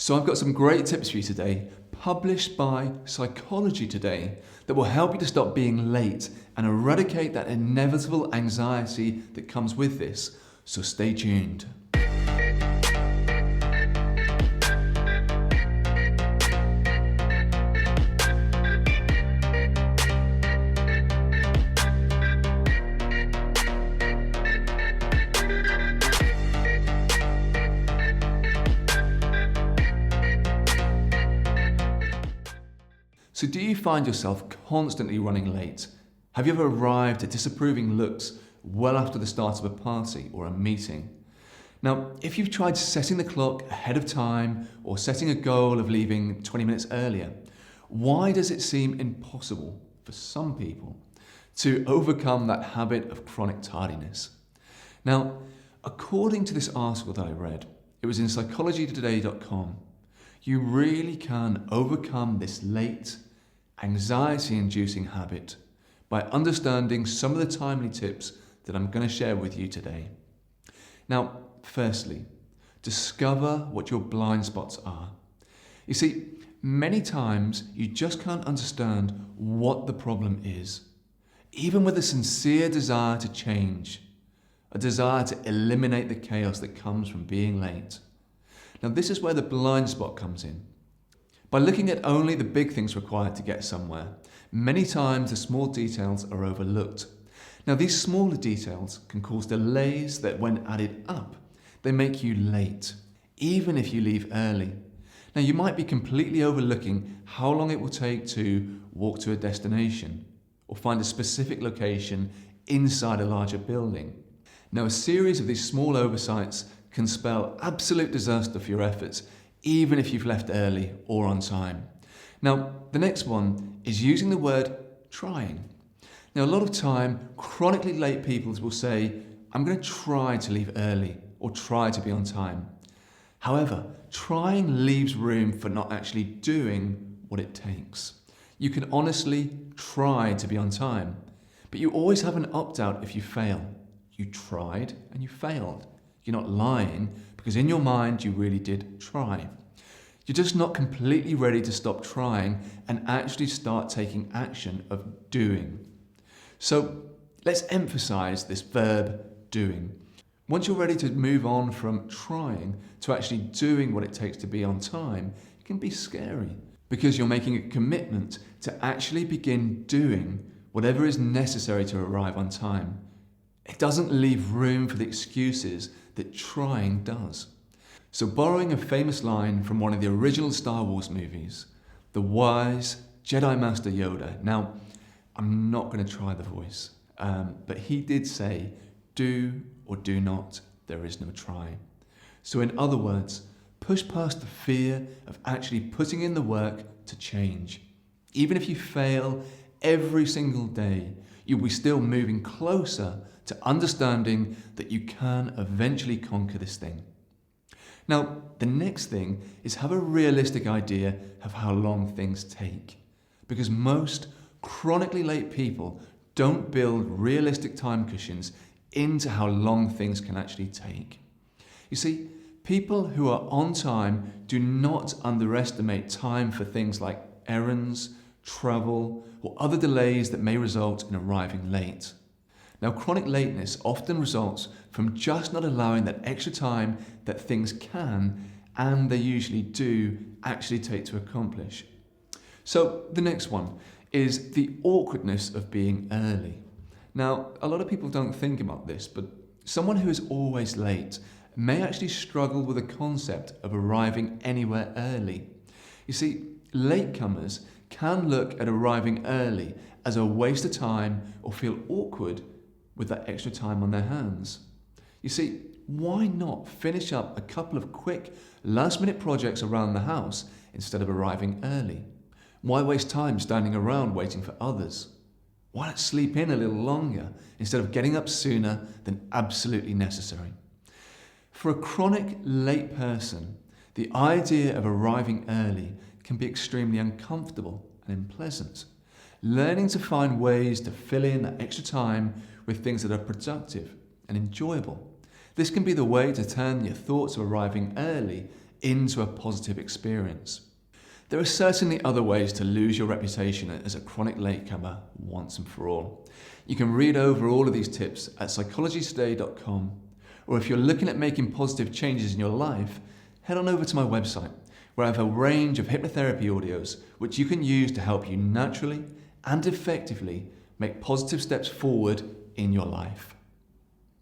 So I've got some great tips for you today, published by Psychology Today, that will help you to stop being late and eradicate that inevitable anxiety that comes with this. So stay tuned. So do you find yourself constantly running late? Have you ever arrived at disapproving looks well after the start of a party or a meeting? Now, if you've tried setting the clock ahead of time or setting a goal of leaving 20 minutes earlier, why does it seem impossible for some people to overcome that habit of chronic tardiness? Now, according to this article that I read, it was in psychologytoday.com, you really can overcome this late, anxiety-inducing habit by understanding some of the timely tips that I'm going to share with you today. Now, firstly, discover what your blind spots are. You see, many times you just can't understand what the problem is, even with a sincere desire to change, a desire to eliminate the chaos that comes from being late. Now, this is where the blind spot comes in. By looking at only the big things required to get somewhere, many times the small details are overlooked. Now, these smaller details can cause delays that, when added up, they make you late, even if you leave early. Now, you might be completely overlooking how long it will take to walk to a destination or find a specific location inside a larger building. Now, a series of these small oversights can spell absolute disaster for your efforts, even if you've left early or on time. Now, the next one is using the word trying. Now, a lot of time, chronically late people will say, I'm going to try to leave early or try to be on time. However, trying leaves room for not actually doing what it takes. You can honestly try to be on time, but you always have an opt-out if you fail. You tried and you failed. You're not lying because in your mind you really did try. You're just not completely ready to stop trying and actually start taking action of doing. So let's emphasize this verb doing. Once you're ready to move on from trying to actually doing what it takes to be on time, it can be scary because you're making a commitment to actually begin doing whatever is necessary to arrive on time. It doesn't leave room for the excuses that trying does. So, borrowing a famous line from one of the original Star Wars movies, the wise Jedi Master Yoda. Now, I'm not going to try the voice, but he did say, do or do not, there is no try. So in other words, push past the fear of actually putting in the work to change. Even if you fail every single day, you'll be still moving closer to understanding that you can eventually conquer this thing. Now, the next thing is have a realistic idea of how long things take. Because most chronically late people don't build realistic time cushions into how long things can actually take. You see, people who are on time do not underestimate time for things like errands, travel, or other delays that may result in arriving late. Now, chronic lateness often results from just not allowing that extra time that things can, and they usually do, actually take to accomplish. So the next one is the awkwardness of being early. Now, a lot of people don't think about this, but someone who is always late may actually struggle with the concept of arriving anywhere early. You see, latecomers can look at arriving early as a waste of time or feel awkward with that extra time on their hands. You see, why not finish up a couple of quick last-minute projects around the house instead of arriving early? Why waste time standing around waiting for others? Why not sleep in a little longer instead of getting up sooner than absolutely necessary? For a chronic late person, the idea of arriving early can be extremely uncomfortable and unpleasant. Learning to find ways to fill in that extra time with things that are productive and enjoyable. This can be the way to turn your thoughts of arriving early into a positive experience. There are certainly other ways to lose your reputation as a chronic latecomer once and for all. You can read over all of these tips at psychologytoday.com, or if you're looking at making positive changes in your life, head on over to my website, where I have a range of hypnotherapy audios which you can use to help you naturally and effectively make positive steps forward in your life.